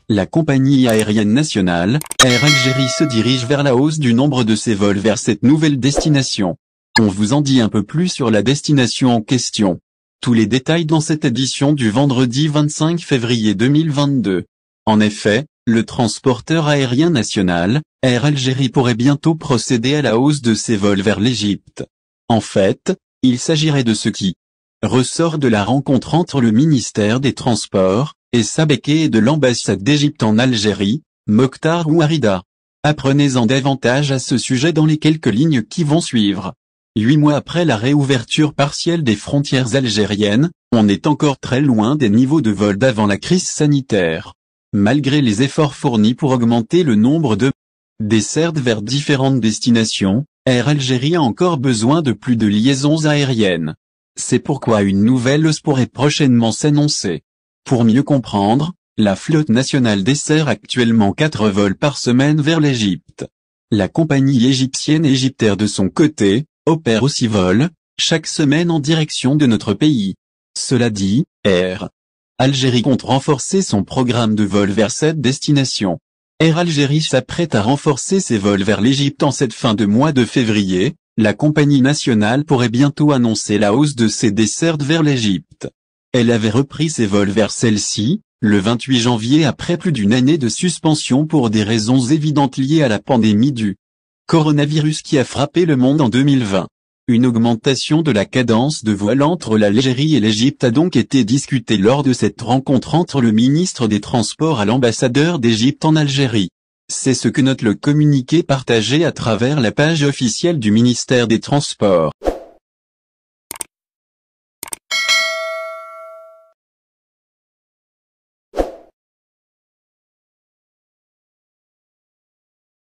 La compagnie aérienne nationale, Air Algérie se dirige vers la hausse du nombre de ses vols vers cette nouvelle destination. On vous en dit un peu plus sur la destination en question. Tous les détails dans cette édition du vendredi 25 février 2022. En effet, le transporteur aérien national, Air Algérie pourrait bientôt procéder à la hausse de ses vols vers l'Égypte. En fait, il s'agirait de ce qui ressort de la rencontre entre le ministère des Transports, Essa Békée et de l'ambassade d'Égypte en Algérie, Mokhtar Ouarida. Apprenez-en davantage à ce sujet dans les quelques lignes qui vont suivre. 8 mois après la réouverture partielle des frontières algériennes, on est encore très loin des niveaux de vol d'avant la crise sanitaire. Malgré les efforts fournis pour augmenter le nombre de dessertes vers différentes destinations, Air Algérie a encore besoin de plus de liaisons aériennes. C'est pourquoi une nouvelle hausse pourrait prochainement s'annoncer. Pour mieux comprendre, la flotte nationale dessert actuellement 4 vols par semaine vers l'Égypte. La compagnie égyptienne Égyptair de son côté, opère aussi vols, chaque semaine en direction de notre pays. Cela dit, Air Algérie compte renforcer son programme de vols vers cette destination. Air Algérie s'apprête à renforcer ses vols vers l'Égypte en cette fin de mois de février. La compagnie nationale pourrait bientôt annoncer la hausse de ses dessertes vers l'Égypte. Elle avait repris ses vols vers celle-ci, le 28 janvier après plus d'une année de suspension pour des raisons évidentes liées à la pandémie du coronavirus qui a frappé le monde en 2020. Une augmentation de la cadence de vol entre l'Algérie et l'Égypte a donc été discutée lors de cette rencontre entre le ministre des Transports et l'ambassadeur d'Égypte en Algérie. C'est ce que note le communiqué partagé à travers la page officielle du ministère des Transports.